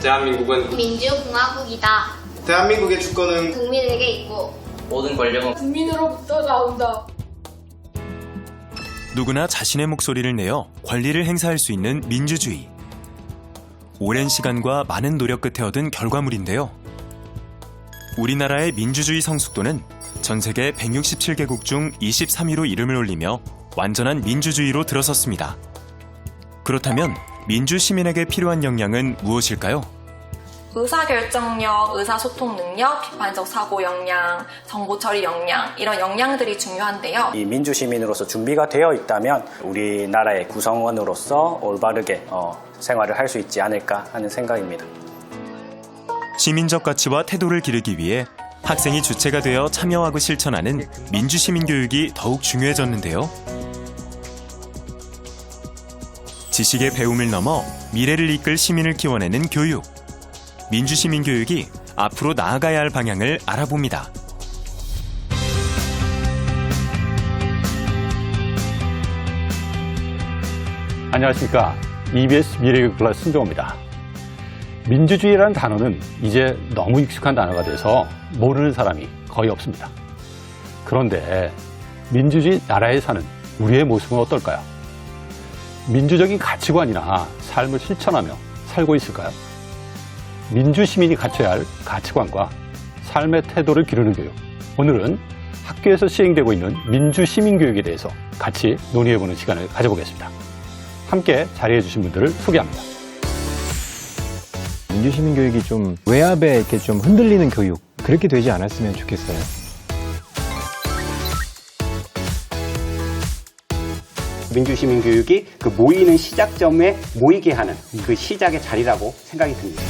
대한민국은 민주공화국이다. 대한민국의 주권은 국민에게 있고 모든 권력은 국민으로부터 나온다. 누구나 자신의 목소리를 내어 권리를 행사할 수 있는 민주주의. 오랜 시간과 많은 노력 끝에 얻은 결과물인데요. 우리나라의 민주주의 성숙도는 전 세계 167개국 중 23위로 이름을 올리며 완전한 민주주의로 들어섰습니다. 그렇다면 민주 시민에게 필요한 역량은 무엇일까요? 의사결정력, 의사소통 능력, 비판적 사고 역량, 정보 처리 역량 이런 역량들이 중요한데요. 이 민주시민으로서 준비가 되어 있다면 우리나라의 구성원으로서 올바르게 생활을 할 수 있지 않을까 하는 생각입니다. 시민적 가치와 태도를 기르기 위해 학생이 주체가 되어 참여하고 실천하는 민주시민교육이 더욱 중요해졌는데요. 지식의 배움을 넘어 미래를 이끌 시민을 키워내는 교육. 민주시민교육이 앞으로 나아가야 할 방향을 알아봅니다. 안녕하십니까. EBS 미래교육 클래스 손정호입니다. 민주주의라는 단어는 이제 너무 익숙한 단어가 돼서 모르는 사람이 거의 없습니다. 그런데 민주주의 나라에 사는 우리의 모습은 어떨까요? 민주적인 가치관이나 삶을 실천하며 살고 있을까요? 민주시민이 갖춰야 할 가치관과 삶의 태도를 기르는 교육. 오늘은 학교에서 시행되고 있는 민주시민교육에 대해서 같이 논의해보는 시간을 가져보겠습니다. 함께 자리해 주신 분들을 소개합니다. 민주시민교육이 좀 외압에 이렇게 좀 흔들리는 교육, 그렇게 되지 않았으면 좋겠어요. 민주시민교육이 그 모이는 시작점에 모이게 하는 그 시작의 자리라고 생각이 듭니다.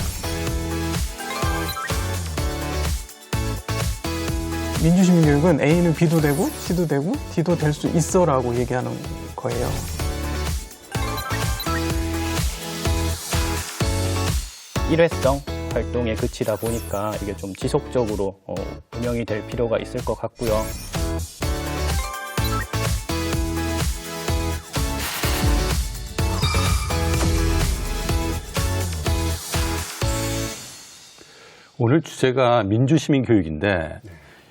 민주시민교육은 A는 B도 되고 C도 되고 D도 될 수 있어라고 얘기하는 거예요. 일회성 활동에 그치다 보니까 이게 좀 지속적으로 운영이 될 필요가 있을 것 같고요. 오늘 주제가 민주시민교육인데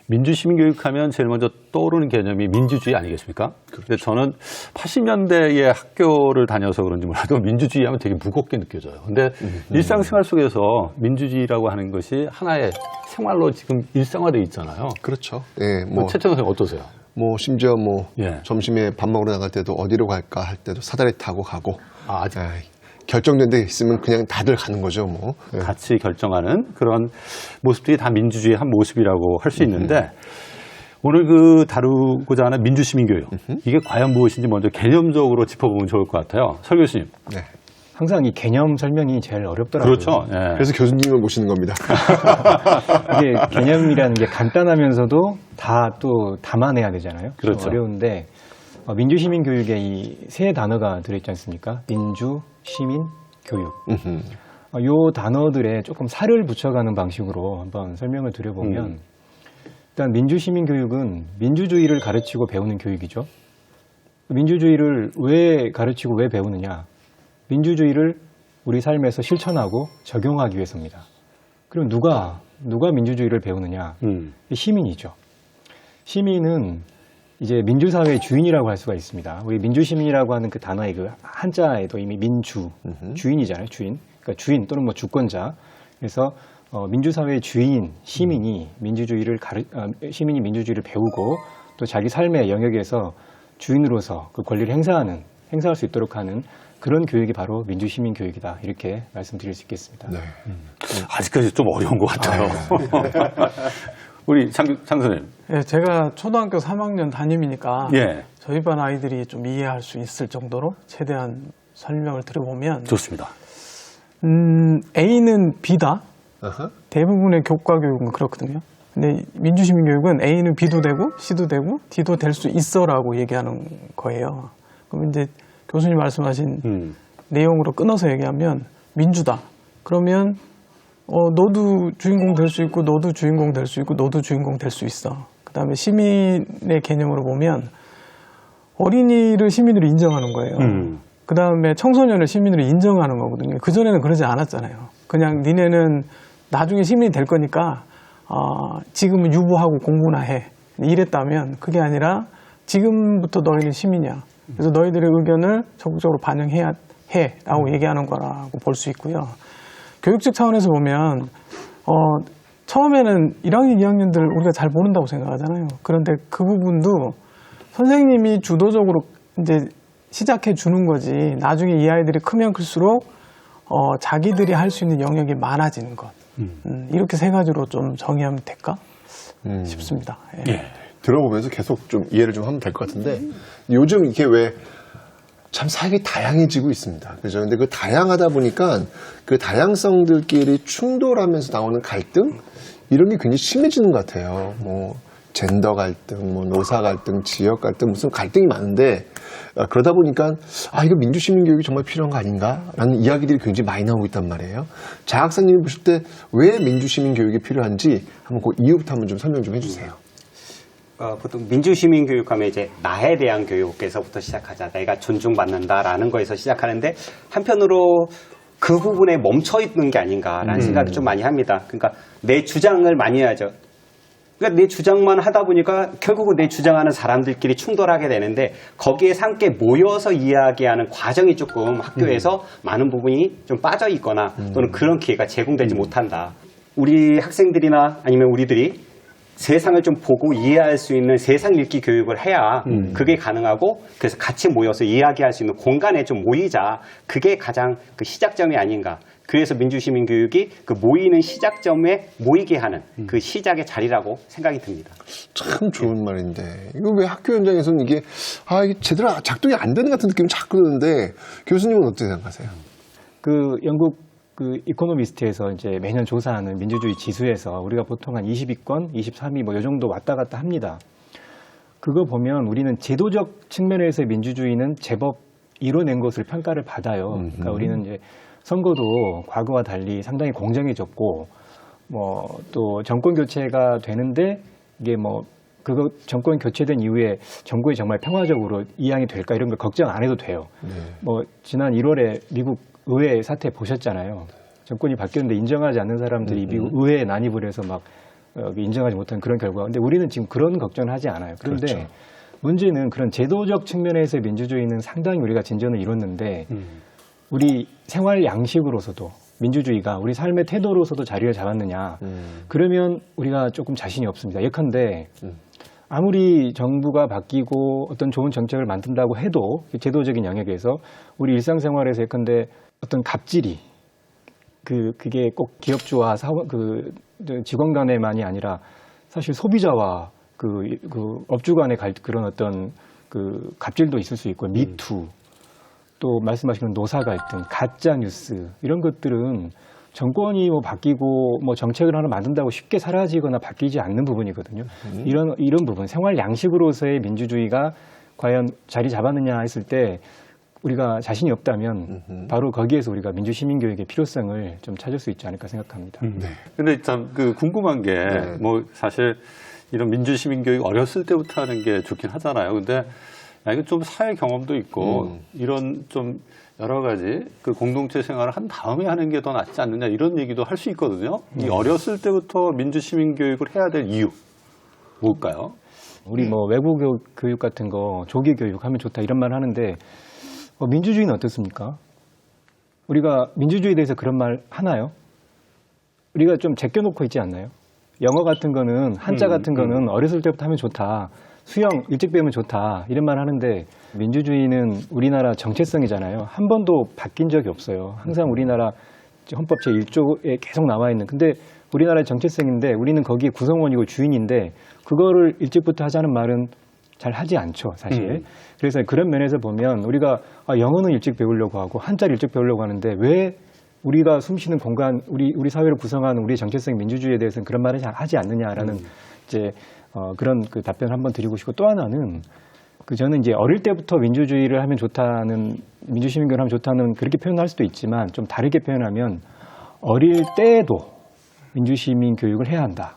민주시민교육하면 제일 먼저 떠오르는 개념이 민주주의 아니겠습니까? 그런데 저는 80년대에 학교를 다녀서 그런지 몰라도 민주주의 하면 되게 무겁게 느껴져요. 근데 일상생활 속에서 민주주의라고 하는 것이 하나의 생활로 지금 일상화되어 있잖아요. 그렇죠. 예, 최태성 선생님 어떠세요? 심지어 예. 점심에 밥 먹으러 나갈 때도 어디로 갈까 할 때도 사다리 타고 가고. 아직 결정된 데 있으면 그냥 다들 가는 거죠, 예. 같이 결정하는 그런 모습들이 다 민주주의의 한 모습이라고 할 수 있는데 오늘 다루고자 하는 민주시민교육 이게 과연 무엇인지 먼저 개념적으로 짚어보면 좋을 것 같아요. 설 교수님. 네. 항상 이 개념 설명이 제일 어렵더라고요. 그렇죠. 예. 그래서 교수님을 모시는 겁니다. 이게 개념이라는 게 간단하면서도 다 또 담아내야 되잖아요. 그렇죠. 어려운데 민주시민교육에 이 세 단어가 들어있지 않습니까? 민주, 시민, 교육. 이 단어들에 조금 살을 붙여가는 방식으로 한번 설명을 드려보면 일단 민주시민교육은 민주주의를 가르치고 배우는 교육이죠. 민주주의를 왜 가르치고 왜 배우느냐? 민주주의를 우리 삶에서 실천하고 적용하기 위해서입니다. 그럼 누가 민주주의를 배우느냐? 시민이죠. 시민은 이제 민주사회의 주인이라고 할 수가 있습니다. 우리 민주시민이라고 하는 그 단어의 그 한자에도 이미 민주, 주인이잖아요, 주인. 그러니까 주인 또는 주권자. 그래서 민주사회의 주인, 시민이 시민이 민주주의를 배우고 또 자기 삶의 영역에서 주인으로서 그 권리를 행사할 수 있도록 하는 그런 교육이 바로 민주시민교육이다. 이렇게 말씀드릴 수 있겠습니다. 네. 아직까지 좀 어려운 것 같아요. 우리 장 선생님. 예, 제가 초등학교 3학년 담임이니까 예. 저희 반 아이들이 좀 이해할 수 있을 정도로 최대한 설명을 드려보면 좋습니다. A는 B다. 대부분의 교과 교육은 그렇거든요. 근데 민주시민교육은 A는 B도 되고 C도 되고 D도 될 수 있어라고 얘기하는 거예요. 그럼 이제 교수님 말씀하신 내용으로 끊어서 얘기하면 민주다. 그러면 너도 주인공 될 수 있고 너도 주인공 될 수 있고 너도 주인공 될 수 있어. 그 다음에 시민의 개념으로 보면 어린이를 시민으로 인정하는 거예요. 그 다음에 청소년을 시민으로 인정하는 거거든요. 그전에는 그러지 않았잖아요. 그냥 니네는 나중에 시민이 될 거니까 지금은 유보하고 공부나 해. 이랬다면 그게 아니라 지금부터 너희는 시민이야. 그래서 너희들의 의견을 적극적으로 반영해야 해라고 얘기하는 거라고 볼 수 있고요. 교육적 차원에서 보면 처음에는 1학년, 2학년들 우리가 잘 모른다고 생각하잖아요. 그런데 그 부분도 선생님이 주도적으로 이제 시작해 주는 거지. 나중에 이 아이들이 크면 클수록 자기들이 할 수 있는 영역이 많아지는 것. 이렇게 세 가지로 좀 정의하면 될까 싶습니다. 예. 예. 들어보면서 계속 좀 이해를 좀 하면 될 것 같은데 요즘 이게 왜 참 사역이 다양해지고 있습니다. 그죠? 근데 그 다양하다 보니까 그 다양성들끼리 충돌하면서 나오는 갈등 이런 게 굉장히 심해지는 것 같아요. 뭐 젠더 갈등, 뭐 노사 갈등, 지역 갈등 무슨 갈등이 많은데 그러다 보니까 이거 민주시민 교육이 정말 필요한 거 아닌가라는 이야기들이 굉장히 많이 나오고 있단 말이에요. 자 학사님이 보실 때 왜 민주시민 교육이 필요한지 한번 그 이유부터 한번 좀 설명 좀 해주세요. 보통 민주시민 교육하면 이제 나에 대한 교육에서부터 시작하자. 내가 존중받는다라는 거에서 시작하는데 한편으로 그 부분에 멈춰 있는 게 아닌가라는 생각을 좀 많이 합니다. 그러니까 내 주장을 많이 해야죠. 그러니까 내 주장만 하다 보니까 결국은 내 주장하는 사람들끼리 충돌하게 되는데 거기에 함께 모여서 이야기하는 과정이 조금 학교에서 많은 부분이 좀 빠져 있거나 또는 그런 기회가 제공되지 못한다. 우리 학생들이나 아니면 우리들이 세상을 좀 보고 이해할 수 있는 세상 읽기 교육을 해야 그게 가능하고 그래서 같이 모여서 이야기할 수 있는 공간에 좀 모이자. 그게 가장 그 시작점이 아닌가. 그래서 민주시민 교육이 그 모이는 시작점에 모이게 하는 그 시작의 자리라고 생각이 듭니다. 참 좋은 말인데 이거 왜 학교 현장에서는 이게 이게 제대로 작동이 안 되는 같은 느낌이 자꾸 드는데 교수님은 어떻게 생각하세요? 그 영국 그 이코노미스트에서 이제 매년 조사하는 민주주의 지수에서 우리가 보통 한 20위권, 23위 뭐 이 정도 왔다 갔다 합니다. 그거 보면 우리는 제도적 측면에서의 민주주의는 제법 이뤄낸 것을 평가를 받아요. 그러니까 우리는 이제 선거도 과거와 달리 상당히 공정해졌고 뭐 또 정권 교체가 되는데 이게 뭐 그거 정권 교체된 이후에 정부에 정말 평화적으로 이양이 될까 이런 걸 걱정 안 해도 돼요. 뭐 지난 1월에 미국 의회 사태 보셨잖아요. 정권이 바뀌었는데 인정하지 않는 사람들이 미국 의회에 난입을 해서 막 인정하지 못한 그런 결과. 근데 우리는 지금 그런 걱정을 하지 않아요. 그런데 그렇죠. 문제는 그런 제도적 측면에서의 민주주의는 상당히 우리가 진전을 이뤘는데 우리 생활 양식으로서도 민주주의가 우리 삶의 태도로서도 자리를 잡았느냐. 그러면 우리가 조금 자신이 없습니다. 예컨대 아무리 정부가 바뀌고 어떤 좋은 정책을 만든다고 해도 제도적인 영역에서 우리 일상생활에서 예컨대 어떤 갑질이 그게 꼭 기업주와 직원 간에만이 아니라 사실 소비자와 그 업주 간의 그런 어떤 그 갑질도 있을 수 있고 미투 또 말씀하신 노사 갈등, 가짜 뉴스 이런 것들은 정권이 뭐 바뀌고 뭐 정책을 하나 만든다고 쉽게 사라지거나 바뀌지 않는 부분이거든요. 이런 부분 생활 양식으로서의 민주주의가 과연 자리 잡았느냐 했을 때 우리가 자신이 없다면 바로 거기에서 우리가 민주시민교육의 필요성을 좀 찾을 수 있지 않을까 생각합니다. 근데 참 궁금한 게 뭐 사실 이런 민주시민교육 어렸을 때부터 하는 게 좋긴 하잖아요. 근데 이거 좀 사회 경험도 있고 이런 좀 여러 가지 그 공동체 생활을 한 다음에 하는 게 더 낫지 않느냐 이런 얘기도 할 수 있거든요. 이 어렸을 때부터 민주시민교육을 해야 될 이유 뭘까요? 우리 뭐 외부 교육 같은 거 조기 교육하면 좋다 이런 말 하는데 민주주의는 어떻습니까? 우리가 민주주의에 대해서 그런 말 하나요? 우리가 좀 제껴놓고 있지 않나요? 영어 같은 거는 한자 같은 거는 어렸을 때부터 하면 좋다. 수영 일찍 배우면 좋다. 이런 말 하는데 민주주의는 우리나라 정체성이잖아요. 한 번도 바뀐 적이 없어요. 항상 우리나라 헌법 제1조에 계속 나와 있는. 근데 우리나라의 정체성인데 우리는 거기에 구성원이고 주인인데 그거를 일찍부터 하자는 말은 잘 하지 않죠, 사실. 그래서 그런 면에서 보면 우리가 영어는 일찍 배우려고 하고 한자를 일찍 배우려고 하는데 왜 우리가 숨쉬는 공간, 우리 사회를 구성하는 우리의 정체성 민주주의에 대해서는 그런 말을 하지 않느냐라는 이제 그런 그 답변을 한번 드리고 싶고 또 하나는 저는 이제 어릴 때부터 민주주의를 하면 좋다는 민주시민교육을 하면 좋다는 그렇게 표현할 수도 있지만 좀 다르게 표현하면 어릴 때에도 민주시민 교육을 해야 한다.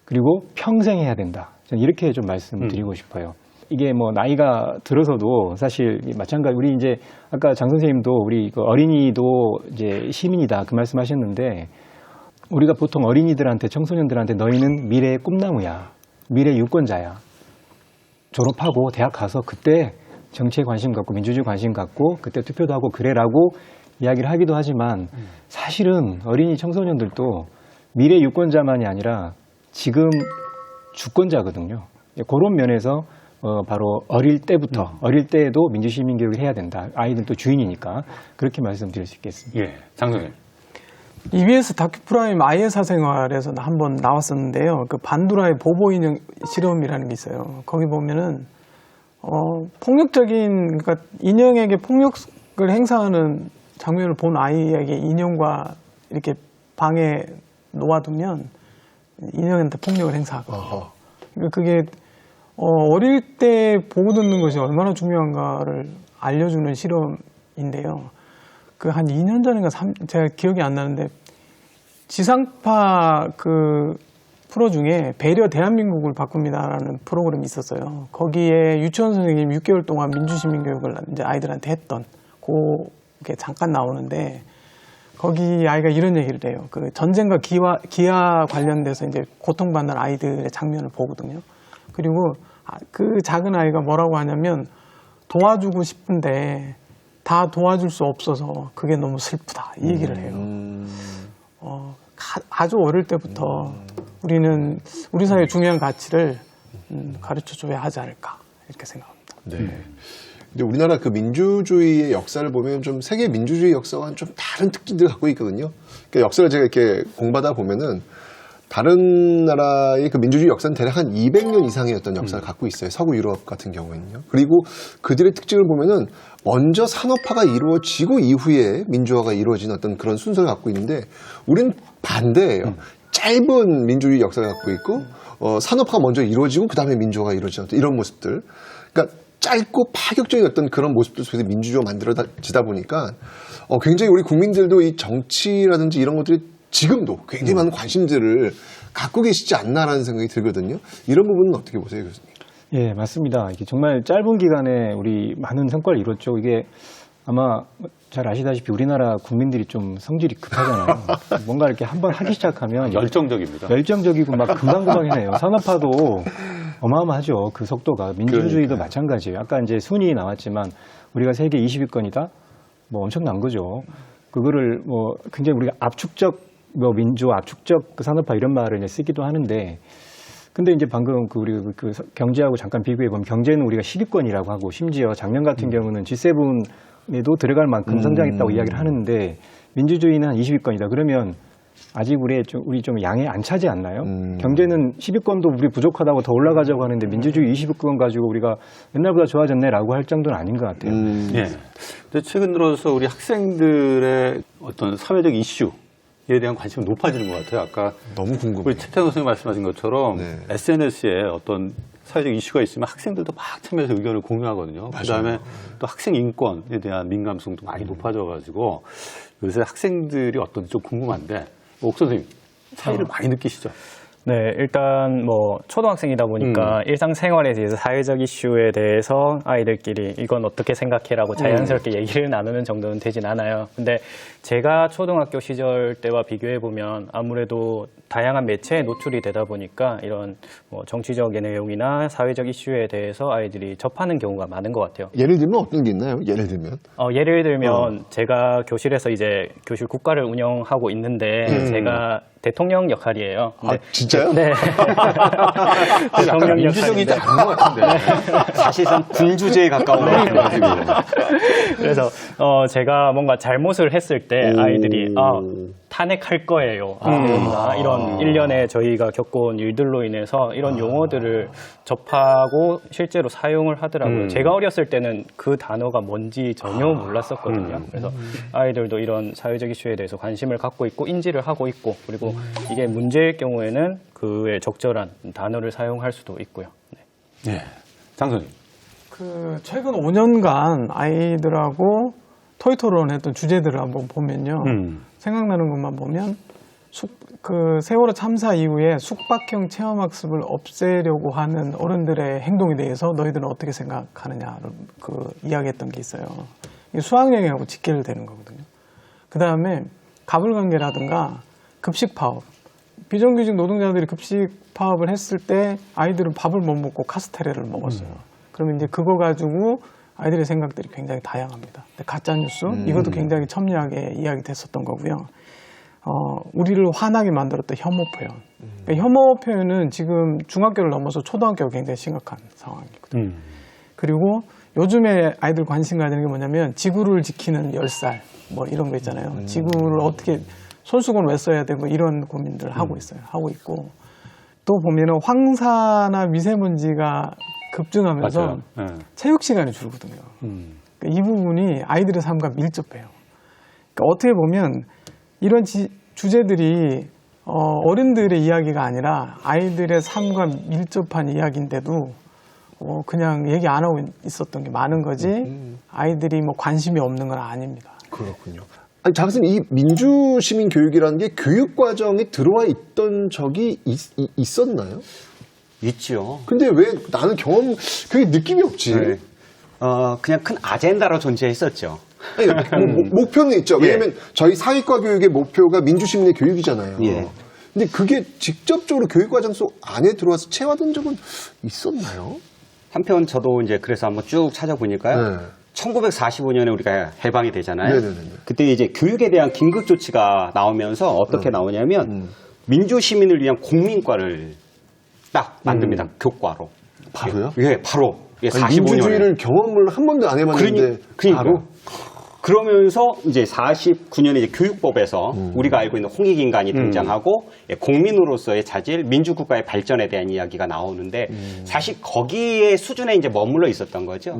그리고 평생 해야 된다. 저는 이렇게 좀 말씀드리고 싶어요. 이게 뭐 나이가 들어서도 사실 마찬가지 우리 이제 아까 장 선생님도 우리 그 어린이도 이제 시민이다 그 말씀하셨는데 우리가 보통 어린이들한테 청소년들한테 너희는 미래의 꿈나무야, 미래 유권자야. 졸업하고 대학 가서 그때 정치에 관심 갖고 민주주의 관심 갖고 그때 투표도 하고 그래라고 이야기를 하기도 하지만 사실은 어린이 청소년들도 미래 유권자만이 아니라 지금 주권자거든요. 그런 면에서 바로 어릴 때에도 민주시민 교육을 해야 된다. 아이들은 또 주인이니까 그렇게 말씀드릴 수 있겠습니다. 예, 장선생. EBS 다큐프라임 아이의 사생활에서 한번 나왔었는데요. 그 반두라의 보보 인형 실험이라는 게 있어요. 거기 보면은 폭력적인 그러니까 인형에게 폭력을 행사하는 장면을 본 아이에게 인형과 이렇게 방에 놓아두면 인형한테 폭력을 행사하거든요. 그러니까 그게 어릴 때 보고 듣는 것이 얼마나 중요한가를 알려주는 실험인데요. 그 한 2년 전인가 제가 기억이 안 나는데 지상파 그 프로 중에 배려 대한민국을 바꿉니다라는 프로그램이 있었어요. 거기에 유치원 선생님 6개월 동안 민주시민 교육을 이제 아이들한테 했던 그게 잠깐 나오는데 거기 아이가 이런 얘기를 해요. 그 전쟁과 기아 관련돼서 이제 고통받는 아이들의 장면을 보거든요. 그리고 그 작은 아이가 뭐라고 하냐면 도와주고 싶은데 다 도와줄 수 없어서 그게 너무 슬프다 이 얘기를 해요. 아주 어릴 때부터 우리는 우리 사회의 중요한 가치를 가르쳐줘야 하지 않을까 이렇게 생각합니다. 네. 근데 우리나라 그 민주주의의 역사를 보면 좀 세계 민주주의 역사와는 좀 다른 특징들을 갖고 있거든요. 그러니까 역사를 제가 이렇게 공부하다 보면은 다른 나라의 그 민주주의 역사는 대략 한 200년 이상의 어떤 역사를 갖고 있어요. 서구 유럽 같은 경우에는요. 그리고 그들의 특징을 보면은 먼저 산업화가 이루어지고 이후에 민주화가 이루어진 어떤 그런 순서를 갖고 있는데 우리는 반대예요. 짧은 민주주의 역사를 갖고 있고 산업화가 먼저 이루어지고 그 다음에 민주화가 이루어지는 어떤 이런 모습들. 그러니까 짧고 파격적인 어떤 그런 모습들 속에서 민주주의가 만들어지다 보니까 굉장히 우리 국민들도 이 정치라든지 이런 것들이 지금도 굉장히 많은 관심들을 갖고 계시지 않나라는 생각이 들거든요. 이런 부분은 어떻게 보세요, 교수님? 예, 맞습니다. 이게 정말 짧은 기간에 우리 많은 성과를 이뤘죠. 이게 아마 잘 아시다시피 우리나라 국민들이 좀 성질이 급하잖아요. 뭔가 이렇게 한번 하기 시작하면 열정적입니다. 열정적이고 막 금방금방 해내요. 산업화도 어마어마하죠. 그 속도가. 민주주의도 마찬가지예요. 아까 이제 순위 나왔지만 우리가 세계 20위권이다? 뭐 엄청난 거죠. 그거를 뭐 굉장히 우리가 압축적 민주화, 압축적 그 산업화 이런 말을 이제 쓰기도 하는데 근데 이제 방금 우리 그 경제하고 잠깐 비교해 보면 경제는 우리가 10위권이라고 하고 심지어 작년 같은 경우는 G7에도 들어갈 만큼 성장했다고 이야기를 하는데 민주주의는 한 20위권이다. 그러면 아직 우리 좀 양에 안 차지 않나요? 경제는 10위권도 우리 부족하다고 더 올라가자고 하는데 민주주의 20위권 가지고 우리가 옛날보다 좋아졌네라고 할 정도는 아닌 것 같아요. 예. 근데 최근 들어서 우리 학생들의 어떤 사회적 이슈에 대한 관심이 높아지는 것 같아요. 아까 너무 궁금해요. 우리 최태원 선생님 말씀하신 것처럼 SNS에 어떤 사회적 이슈가 있으면 학생들도 막 참여해서 의견을 공유하거든요. 그다음에 또 학생 인권에 대한 민감성도 많이 높아져가지고 요새 학생들이 어떤지 좀 궁금한데 옥 선생님 차이를 많이 느끼시죠? 네, 일단 뭐 초등학생이다 보니까 일상생활에 대해서 사회적 이슈에 대해서 아이들끼리 이건 어떻게 생각해라고 자연스럽게 얘기를 나누는 정도는 되진 않아요. 근데 제가 초등학교 시절 때와 비교해 보면 아무래도 다양한 매체에 노출이 되다 보니까 이런 뭐 정치적인 내용이나 사회적 이슈에 대해서 아이들이 접하는 경우가 많은 것 같아요. 예를 들면 어떤 게 있나요? 예를 들면? 예를 들면 제가 교실에서 이제 교실 국가를 운영하고 있는데 제가 대통령 역할이에요. 아, 진짜요? 네. 대통령 민주적이지 않은 것 같은데. 사실상 군주제에 가까운 것 같아요. 그래서 제가 뭔가 잘못을 했을 때 아이들이 탄핵할 거예요. 이런 일련의 저희가 겪어온 일들로 인해서 이런 용어들을 접하고 실제로 사용을 하더라고요. 제가 어렸을 때는 그 단어가 뭔지 전혀 몰랐었거든요. 그래서 아이들도 이런 사회적 이슈에 대해서 관심을 갖고 있고 인지를 하고 있고 그리고 이게 문제일 경우에는 그에 적절한 단어를 사용할 수도 있고요. 네. 장 선생님. 최근 5년간 아이들하고 토의 토론했던 주제들을 한번 보면요. 생각나는 것만 보면 그 세월호 참사 이후에 숙박형 체험학습을 없애려고 하는 어른들의 행동에 대해서 너희들은 어떻게 생각하느냐를 이야기했던 게 있어요. 이게 수학여행하고 직결되는 거거든요. 그 다음에 가불관계라든가 급식 파업. 비정규직 노동자들이 급식 파업을 했을 때 아이들은 밥을 못 먹고 카스테레를 먹었어요. 그러면 이제 그거 가지고 아이들의 생각들이 굉장히 다양합니다. 가짜뉴스, 이것도 굉장히 첨예하게 이야기됐었던 거고요. 우리를 화나게 만들었던 혐오 표현. 그러니까 혐오 표현은 지금 중학교를 넘어서 초등학교가 굉장히 심각한 상황이거든요. 그리고 요즘에 아이들 관심 가지는 게 뭐냐면 지구를 지키는 10살 뭐 이런 거 있잖아요. 지구를 어떻게 손수건 왜 써야 되고 이런 고민들을 하고 있어요. 하고 있고 또 보면은 황사나 미세먼지가 급증하면서 체육 시간이 줄거든요. 그러니까 이 부분이 아이들의 삶과 밀접해요. 그러니까 어떻게 보면 이런 주제들이 어른들의 이야기가 아니라 아이들의 삶과 밀접한 이야기인데도 그냥 얘기 안 하고 있었던 게 많은 거지 아이들이 뭐 관심이 없는 건 아닙니다. 그렇군요. 아니, 장 선생님, 이 민주시민교육이라는 게 교육과정에 들어와 있던 적이 있었나요? 있죠. 근데 왜 나는 그게 느낌이 없지? 네. 그냥 큰 아젠다로 존재했었죠. 아니, 목표는 있죠. 왜냐면 저희 사회과 교육의 목표가 민주시민의 교육이잖아요. 예. 근데 그게 직접적으로 교육과정 속 안에 들어와서 체화된 적은 있었나요? 한편 저도 이제 그래서 한번 쭉 찾아보니까요. 1945년에 우리가 해방이 되잖아요. 네네네. 그때 이제 교육에 대한 긴급 조치가 나오면서 어떻게 나오냐면 민주시민을 위한 공민과를 딱 만듭니다. 교과로. 바로요? 예, 바로. 예, 아니, 45년에. 민주주의를 경험을 한 번도 안 해봤는데 바로? 그러면서 이제 49년에 이제 교육법에서 우리가 알고 있는 홍익인간이 등장하고 공민으로서의 자질, 민주국가의 발전에 대한 이야기가 나오는데 사실 거기에 수준에 이제 머물러 있었던 거죠.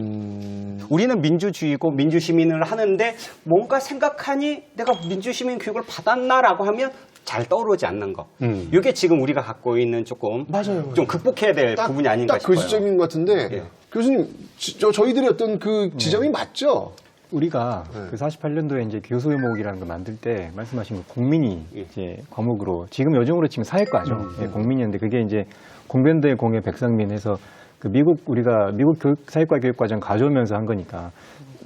우리는 민주주의고 민주시민을 하는데 뭔가 생각하니 내가 민주시민 교육을 받았나라고 하면 잘 떠오르지 않는 거. 이게 지금 우리가 갖고 있는 조금 맞아요. 좀 극복해야 될 부분이 아닌가 딱 그 싶어요. 지점인 것 같은데 교수님, 저희들의 어떤 그 지점이 맞죠? 우리가 그 48년도에 이제 교수의목이라는 걸 만들 때 말씀하신 그 공민이 이제 과목으로 지금 요즘으로 치면 사회과죠. 공민이었는데 그게 이제 공변대 공예 백상민 해서 그 우리가 미국 사회과 교육과정 가져오면서 한 거니까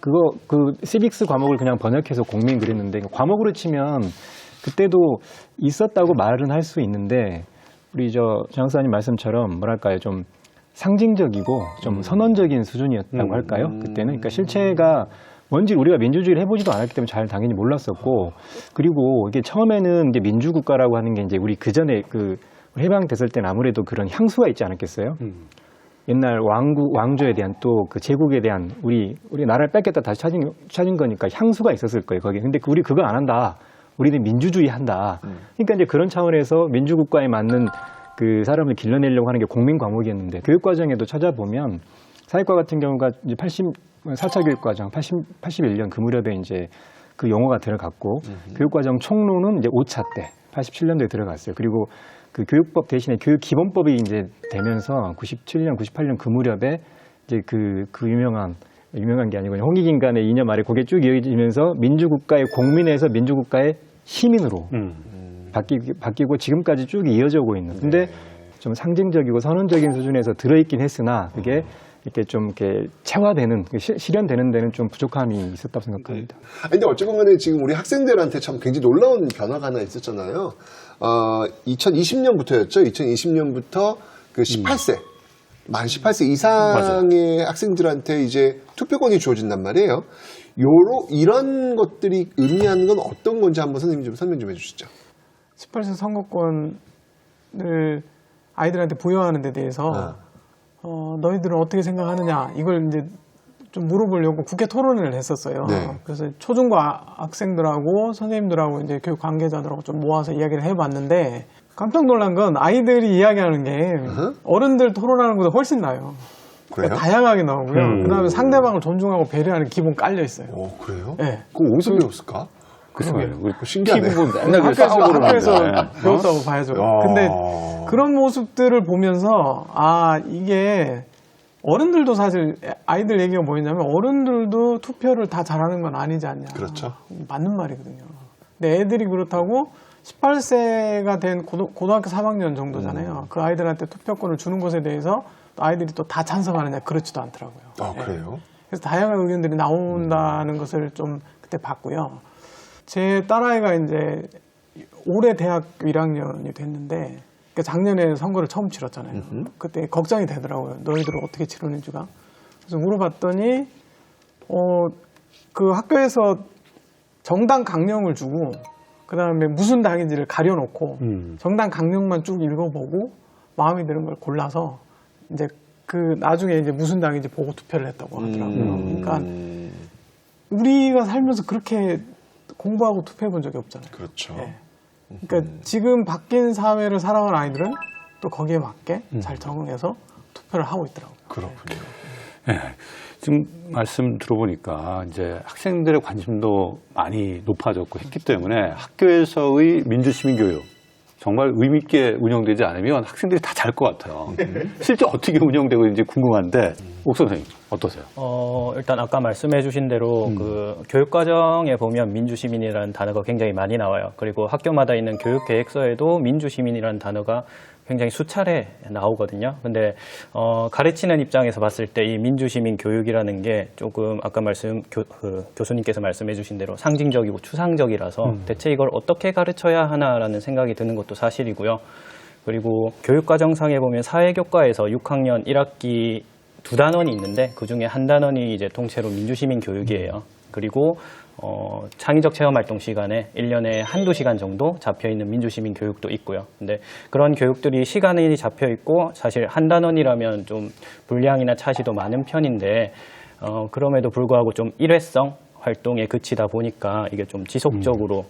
그 시빅스 과목을 그냥 번역해서 공민 그랬는데 과목으로 치면 그때도 있었다고 말은 할 수 있는데 우리 장사님 말씀처럼 뭐랄까요 좀 상징적이고 좀 선언적인 수준이었다고 할까요? 그때는 그러니까 실체가 뭔지 우리가 민주주의를 해보지도 않았기 때문에 잘 당연히 몰랐었고 그리고 이게 처음에는 이제 민주국가라고 하는 게 이제 우리 그 전에 해방됐을 때는 아무래도 그런 향수가 있지 않았겠어요? 옛날 왕조에 대한 또 그 제국에 대한 우리 나라를 뺏겼다 다시 찾은 거니까 향수가 있었을 거예요 거기에. 근데 우리 그거 안 한다. 우리는 민주주의 한다. 그러니까 이제 그런 차원에서 민주국가에 맞는 그 사람을 길러내려고 하는 게 공민 과목이었는데 교육과정에도 찾아보면 사회과 같은 경우가 이제 4차 교육과정 81년 그 무렵에 이제 그 용어가 들어갔고 교육과정 총론은 이제 5차 때 87년도에 들어갔어요. 그리고 그 교육법 대신에 교육기본법이 이제 되면서 97년, 98년 그 무렵에 이제 그 유명한 게 아니고 홍익인간의 이념 아래 그게 쭉 이어지면서 민주국가의 공민에서 민주국가의 시민으로 바뀌고 지금까지 쭉 이어져 오고 있는. 근데 좀 상징적이고 선언적인 수준에서 들어있긴 했으나 그게 이렇게 좀 이렇게 체화되는 실현되는 데는 좀 부족함이 있었다고 생각합니다. 근데 어쨌건 간에 지금 우리 학생들한테 참 굉장히 놀라운 변화가 하나 있었잖아요. 2020년부터였죠. 2020년부터 그 18세 만 18세 이상의 학생들한테 이제 투표권이 주어진단 말이에요. 이런 것들이 의미하는 건 어떤 건지 한번 선생님 좀 설명 좀 해주시죠. 18세 선거권을 아이들한테 부여하는 데 대해서 너희들은 어떻게 생각하느냐 이걸 이제 좀 물어보려고 국회 토론을 했었어요. 네. 그래서 초중고 학생들하고 선생님들하고 이제 교육 관계자들하고 좀 모아서 이야기를 해봤는데 깜짝 놀란 건 아이들이 이야기하는 게 어른들 토론하는 것보다 훨씬 나아요. 그러니까 다양하게 나오고요. 그다음에 상대방을 존중하고 배려하는 기본 깔려 있어요. 그래요? 네. 그럼 어디서 배웠을까? 그러게요. 신기하네. 학교에서 배웠다고 봐야죠. 근데 그런 모습들을 보면서 이게 어른들도 사실 아이들 얘기가 뭐였냐면 어른들도 투표를 다 잘하는 건 아니지 않냐. 그렇죠. 맞는 말이거든요. 근데 애들이 그렇다고 18세가 된 고등학교 3학년 정도잖아요. 그 아이들한테 투표권을 주는 것에 대해서 아이들이 또 다 찬성하느냐 그렇지도 않더라고요. 그래요? 그래서 다양한 의견들이 나온다는 것을 좀 그때 봤고요. 제 딸아이가 이제 올해 대학교 1학년이 됐는데 그러니까 작년에 선거를 처음 치렀잖아요. 그때 걱정이 되더라고요. 너희들 어떻게 치르는지가. 그래서 물어봤더니 그 학교에서 정당 강령을 주고 그 다음에 무슨 당인지를 가려놓고 정당 강령만 쭉 읽어보고 마음에 드는 걸 골라서 이제 그 나중에 이제 무슨 당인지 보고 투표를 했다고 하더라고요. 그러니까 우리가 살면서 그렇게 공부하고 투표해 본 적이 없잖아요. 그렇죠. 네. 그러니까 지금 바뀐 사회를 살아온 아이들은 또 거기에 맞게 잘 적응해서 투표를 하고 있더라고요. 그렇군요. 네. 지금 말씀 들어보니까 이제 학생들의 관심도 많이 높아졌고 했기 때문에 학교에서의 민주시민교육 정말 의미있게 운영되지 않으면 학생들이 다 잘 것 같아요. 실제 어떻게 운영되고 있는지 궁금한데 옥 선생님 어떠세요? 일단 아까 말씀해 주신 대로 그 교육과정에 보면 민주시민이라는 단어가 굉장히 많이 나와요. 그리고 학교마다 있는 교육계획서에도 민주시민이라는 단어가 굉장히 수차례 나오거든요. 근데 가르치는 입장에서 봤을 때 이 민주시민 교육이라는 게 조금 아까 교수님께서 말씀해 주신 대로 상징적이고 추상적이라서 대체 이걸 어떻게 가르쳐야 하나라는 생각이 드는 것도 사실이고요. 그리고 교육과정상에 보면 사회교과에서 6학년 1학기 2단원이 있는데 그중에 한 단원이 이제 통째로 민주시민 교육이에요. 그리고 창의적 체험활동 시간에 1년에 한두 시간 정도 잡혀있는 민주시민 교육도 있고요. 근데 그런 교육들이 시간이 잡혀있고 사실 한 단원이라면 좀 분량이나 차시도 많은 편인데 그럼에도 불구하고 좀 일회성 활동에 그치다 보니까 이게 좀 지속적으로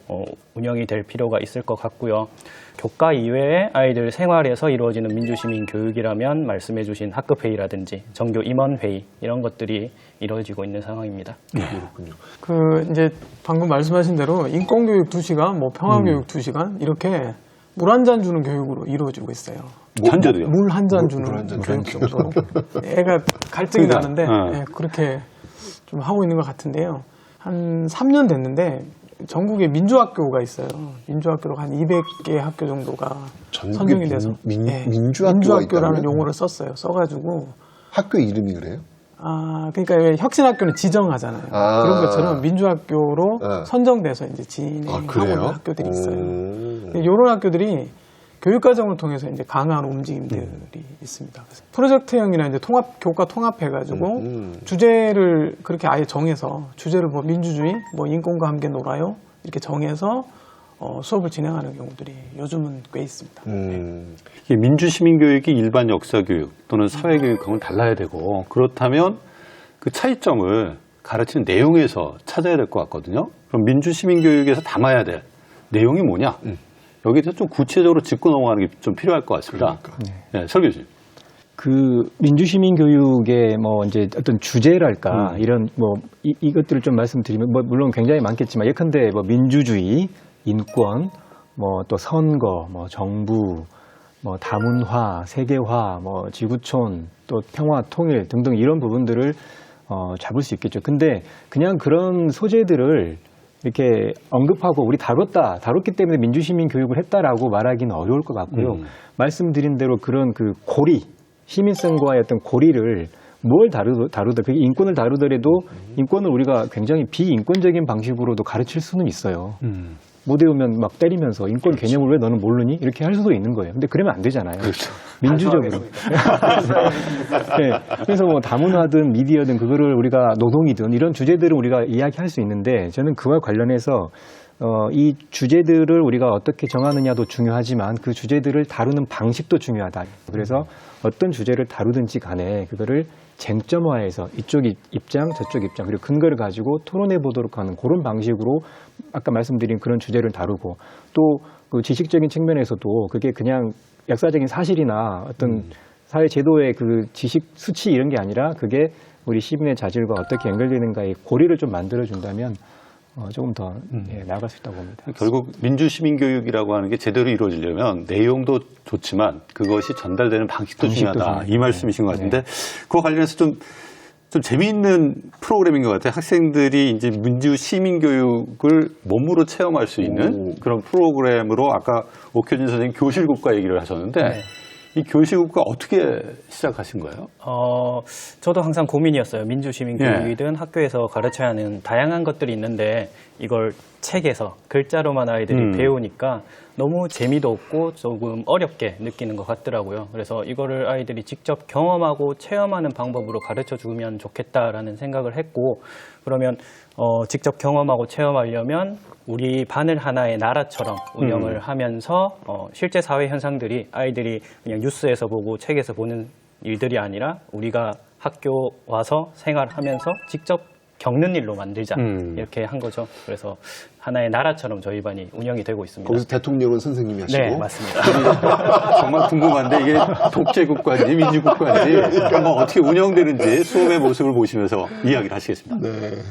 운영이 될 필요가 있을 것 같고요. 교과 이외에 아이들 생활에서 이루어지는 민주시민 교육이라면 말씀해주신 학급회의라든지 정교 임원회의 이런 것들이 이루어지고 있는 상황입니다. 그렇군요. 그 이제 방금 말씀하신 대로 인권교육 2시간, 뭐 평화교육 2시간 이렇게 물 한 잔 주는 교육으로 이루어지고 있어요. 현재도요? 물 한 잔 주는 교육 정도로. 애가 갈증이 나는데 네, 그렇게 좀 하고 있는 것 같은데요. 한 3년 됐는데 전국에 민주학교가 있어요. 민주학교로 한 200개 학교 정도가 선정이 돼서 민주학교라는 용어를 썼어요. 써가지고 학교 이름이 그래요? 그러니까 왜 혁신학교는 지정하잖아요. 그런 것처럼 민주학교로 선정돼서 이제 진행하고 있는 학교들이 있어요. 이런 학교들이 교육과정을 통해서 이제 강화하는 움직임들이 있습니다. 그래서 프로젝트형이나 이제 교과 통합해가지고 주제를 그렇게 아예 정해서 주제를 뭐 민주주의, 뭐 인권과 함께 놀아요 이렇게 정해서 수업을 진행하는 경우들이 요즘은 꽤 있습니다. 이게 민주시민교육이 일반 역사교육 또는 사회교육하고는 달라야 되고 그렇다면 그 차이점을 가르치는 내용에서 찾아야 될 것 같거든요. 그럼 민주시민교육에서 담아야 될 내용이 뭐냐? 여기에 대해서 좀 구체적으로 짚고 넘어가는 게 좀 필요할 것 같습니다. 네, 설 교수님. 그 민주시민 교육의 뭐 이제 어떤 주제랄까 이런 뭐 이것들을 좀 말씀드리면 뭐 물론 굉장히 많겠지만 예컨대 뭐 민주주의, 인권, 뭐 또 선거, 뭐 정부, 뭐 다문화, 세계화, 뭐 지구촌, 또 평화, 통일 등등 이런 부분들을 잡을 수 있겠죠. 근데 그냥 그런 소재들을 이렇게 언급하고 우리 다뤘기 때문에 민주시민 교육을 했다라고 말하기는 어려울 것 같고요. 말씀드린 대로 그런 그 고리, 시민성과의 어떤 고리를 뭘 다루다, 그게 인권을 다루더라도 인권을 우리가 굉장히 비인권적인 방식으로도 가르칠 수는 있어요. 못 외우면 막 때리면서 인권 개념을 왜 너는 모르니? 이렇게 할 수도 있는 거예요. 근데 그러면 안 되잖아요. 그렇죠. 민주적으로. 네. 그래서 뭐 다문화든 미디어든 그거를 우리가 노동이든 이런 주제들을 우리가 이야기할 수 있는데 저는 그와 관련해서 이 주제들을 우리가 어떻게 정하느냐도 중요하지만 그 주제들을 다루는 방식도 중요하다. 그래서 어떤 주제를 다루든지 간에 그거를 쟁점화해서 이쪽 입장, 저쪽 입장, 그리고 근거를 가지고 토론해 보도록 하는 그런 방식으로 아까 말씀드린 그런 주제를 다루고 또 그 지식적인 측면에서도 그게 그냥 역사적인 사실이나 어떤 사회 제도의 그 지식 수치 이런 게 아니라 그게 우리 시민의 자질과 어떻게 연결되는가의 고리를 좀 만들어준다면 조금 더 나아갈 수 있다고 봅니다. 결국 민주시민교육이라고 하는 게 제대로 이루어지려면 내용도 좋지만 그것이 전달되는 방식도 중요하다. 이 말씀이신 것 같은데 그와 관련해서 좀 좀 재미있는 프로그램인 것 같아요. 학생들이 이제 민주 시민 교육을 몸으로 체험할 수 있는 그런 프로그램으로 아까 옥효진 선생님 교실국가 얘기를 하셨는데 네. 이 교실국가 어떻게 시작하신 거예요? 저도 항상 고민이었어요. 민주시민교육이든 학교에서 가르쳐야 하는 다양한 것들이 있는데 이걸 책에서 글자로만 아이들이 배우니까 너무 재미도 없고 조금 어렵게 느끼는 것 같더라고요. 그래서 이거를 아이들이 직접 경험하고 체험하는 방법으로 가르쳐 주면 좋겠다라는 생각을 했고, 그러면 직접 경험하고 체험하려면 우리 반을 하나의 나라처럼 운영을 하면서 실제 사회 현상들이 아이들이 그냥 뉴스에서 보고 책에서 보는 일들이 아니라 우리가 학교 와서 생활하면서 직접 겪는 일로 만들자 이렇게 한 거죠. 그래서 하나의 나라처럼 저희 반이 운영이 되고 있습니다. 거기서 대통령은 선생님이 하시고. 네, 맞습니다. 정말 궁금한데 이게 독재국가인지 민주국가인지 뭐 어떻게 운영되는지 수업의 모습을 보시면서 이야기를 하시겠습니다. 네.